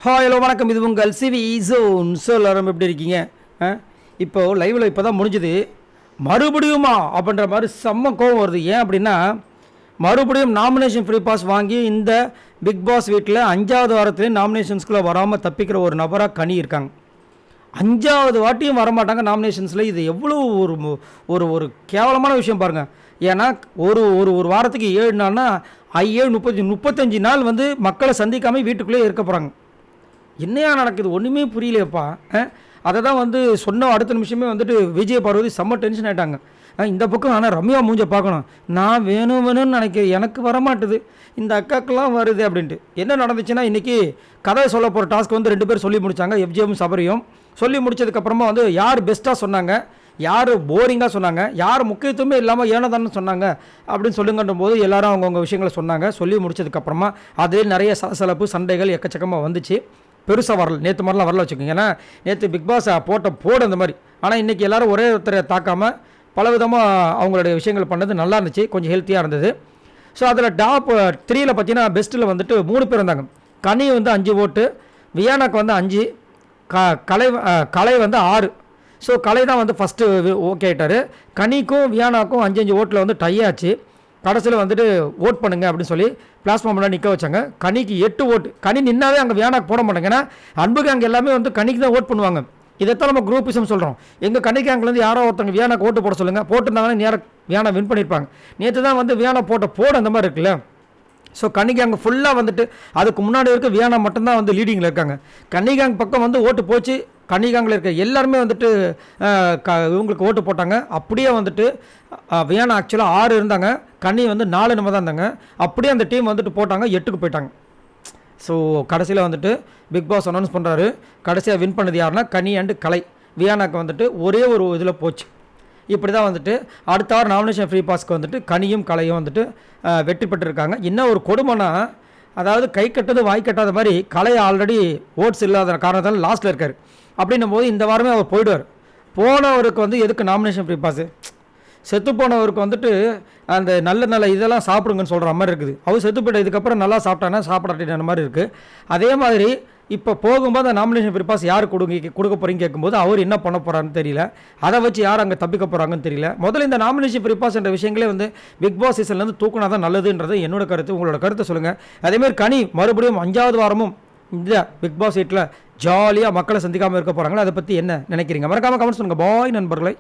Hi hello வணக்கம். இது உங்கள் சிவி ஜோன். எல்லாரும் எப்படி இருக்கீங்க? இப்போது லைவில் இப்போ தான் முடிஞ்சுது. மறுபடியுமா அப்படின்ற மாதிரி செம்ம கோவம் வருது. ஏன் அப்படின்னா, மறுபடியும் நாமினேஷன் ஃப்ரீ பாஸ் வாங்கி இந்த பிக் பாஸ் வீட்டில் 5வது வாரத்துலேயே நாமினேஷன்ஸ்குள்ளே வராமல் தப்பிக்கிற ஒரு நபராக கனி இருக்காங்க. 5வது வாட்டியும் வரமாட்டாங்க நாமினேஷன்ஸில். இது எவ்வளோ ஒரு ஒரு ஒரு கேவலமான விஷயம் பாருங்கள். ஏன்னா ஒரு ஒரு ஒரு வாரத்துக்கு 7 நாள்னா 35 நாள் வந்து மக்களை சந்திக்காமல் வீட்டுக்குள்ளே இருக்க போகிறாங்க. என்னையா நடக்குது? ஒன்றுமே புரியலையப்பா. அதை தான் வந்து சொன்ன அடுத்த நிமிஷமே வந்துட்டு விஜய் பார்வதி செம்ம டென்ஷன் ஆகிட்டாங்க. இந்த பக்கம் ஆனால் ரம்யா மூஞ்ச பார்க்கணும். நான் வேணும்னு நினைக்கிறேன், எனக்கு வரமாட்டுது, இந்த அக்காக்கெல்லாம் வருது அப்படின்ட்டு. என்ன நடந்துச்சுன்னா, இன்றைக்கி கதை சொல்ல போகிற டாஸ்க் வந்து 2 பேர் சொல்லி முடித்தாங்க. எஃப்ஜேவும் சபரியும் சொல்லி முடித்ததுக்கப்புறமா வந்து யார் பெஸ்ட்டாக சொன்னாங்க, யார் போரிங்காக சொன்னாங்க, யார் முக்கியத்துவமே இல்லாமல் ஏனோதானு சொன்னாங்க அப்படின்னு சொல்லுங்கன்ற போது எல்லாரும் அவங்கவுங்க விஷயங்களை சொன்னாங்க. சொல்லி முடிச்சதுக்கப்புறமா அதே நிறைய சலசலப்பு சண்டைகள் எக்கச்சக்கமாக வந்துச்சு. பெருசாக வரல, நேற்று மாதிரிலாம் வரல வச்சுக்கோங்க. ஏன்னா நேற்று பிக் பாஸ் போட அந்த மாதிரி. ஆனால் இன்றைக்கி எல்லோரும் ஒரே ஒருத்தரை தாக்காமல் பலவிதமாக அவங்களுடைய விஷயங்கள் பண்ணது நல்லா இருந்துச்சு, கொஞ்சம் ஹெல்த்தியாக இருந்தது. ஸோ அதில் டாப் 3ல் பார்த்தீங்கன்னா பெஸ்ட்டில் வந்துட்டு 3 பேர் இருந்தாங்க. கனி வந்து 5 ஓட்டு, வியானாக்கு வந்து 5, கலை வந்து 6. ஸோ கலை தான் வந்து ஃபஸ்ட்டு ஓகே ஆகிட்டார். கனிக்கும் வியானாக்கும் 5 ஓட்டில் வந்து டை ஆச்சு. கடைசியில் வந்துட்டு ஓட் பண்ணுங்க அப்படின்னு சொல்லி பிளாட்ஃபார்மில் நிற்க வச்சாங்க. கனிக்கு 8 ஓட்டு. கனி நின்னாவே அங்கே வியானாக்கு போட மாட்டாங்க. ஏன்னா அன்புக்கு அங்கே எல்லாமே வந்து கனிக்கு தான் ஓட் பண்ணுவாங்க. இதைத்தான் நம்ம குரூப்பிசம் சொல்கிறோம். எங்கள் கனிக்காங்கிலேருந்து யாரோ ஒருத்தவங்க வியானாக்கு ஓட்டு போட சொல்லுங்கள், போட்டுருந்தாங்கன்னா நேரம் வியானா வின் பண்ணியிருப்பாங்க. நேற்று தான் வந்து வியானா போட அந்த மாதிரி இருக்குல்ல. ஸோ கன்னிகாங் ஃபுல்லாக வந்துட்டு அதுக்கு முன்னாடி இருக்க வியானா மட்டும்தான் வந்து லீடிங்கில் இருக்காங்க. கன்னிகாங் பக்கம் வந்து ஓட்டு போச்சு. கன்னிகாங்கில் இருக்க எல்லாருமே வந்துட்டு இவங்களுக்கு ஓட்டு போட்டாங்க. அப்படியே வந்துட்டு வியானா ஆக்சுவலாக 6 இருந்தாங்க, கன்னி வந்து 4 நம்ம தான் இருந்தாங்க. அப்படியே அந்த டீம் வந்துட்டு போட்டாங்க, 8க்கு போயிட்டாங்க. ஸோ கடைசியில் வந்துட்டு பிக் பாஸ் அனௌன்ஸ் பண்ணுறாரு. கடைசியாக வின் பண்ணது யாருன்னா கனி அண்டு கலை. வியானாக்கு வந்துட்டு ஒரே ஒரு இதில் போச்சு. இப்படி தான் வந்துட்டு அடுத்த வாரம் நாமினேஷன் ஃப்ரீ பாஸ்க்கு வந்துட்டு கனியும் கலையும் வந்துட்டு வெற்றி பெற்றிருக்காங்க. என்ன ஒரு கொடுமைனா, அதாவது கை கட்டது வாய் கட்டாத மாதிரி கலை ஆல்ரெடி ஓட்ஸ் இல்லாத காரணத்தால் லாஸ்ட்டில் இருக்கார். அப்படின்னும் போது இந்த வாரமே அவர் போயிடுவார். போனவருக்கு வந்து எதுக்கு நாமினேஷன் ஃப்ரீ பாஸு? செத்து போனவருக்கு வந்துட்டு அந்த நல்ல இதெல்லாம் சாப்பிடுங்கன்னு சொல்கிற மாதிரி இருக்குது. அவர் செத்து போய்ட்டு இதுக்கப்புறம் நல்லா சாப்பிட்டானா சாப்பிடாட்டின மாதிரி இருக்குது. அதே மாதிரி இப்போ போகும்போது அந்த நாமினேஷன் ஃப்ரீ பாஸ் யார் கொடுக்க போகிறீங்க கேட்கும்போது அவர் என்ன பண்ண போகிறான்னு தெரியல. அதை வச்சு யார் அங்கே தப்பிக்க போகிறாங்கன்னு தெரியல. முதல்ல இந்த நாமினேஷன் ஃப்ரீ பாஸ் என்ற விஷயங்களே வந்து பிக் பாஸ் சீசன்லேருந்து தூக்கினா தான் நல்லதுன்றது என்னோட கருத்து. உங்களோட கருத்தை சொல்லுங்கள். அதேமாதிரி கனி மறுபடியும் 5வது வாரமும் இந்த பிக் பாஸ் வீட்டில் ஜாலியாக மக்களை சந்திக்காமல் இருக்க போகிறாங்களா? அதை பற்றி என்ன நினைக்கிறீங்க? மறக்காமல் கமெண்ட்ஸ் பண்ணுங்கள். பாய் நண்பர்களை.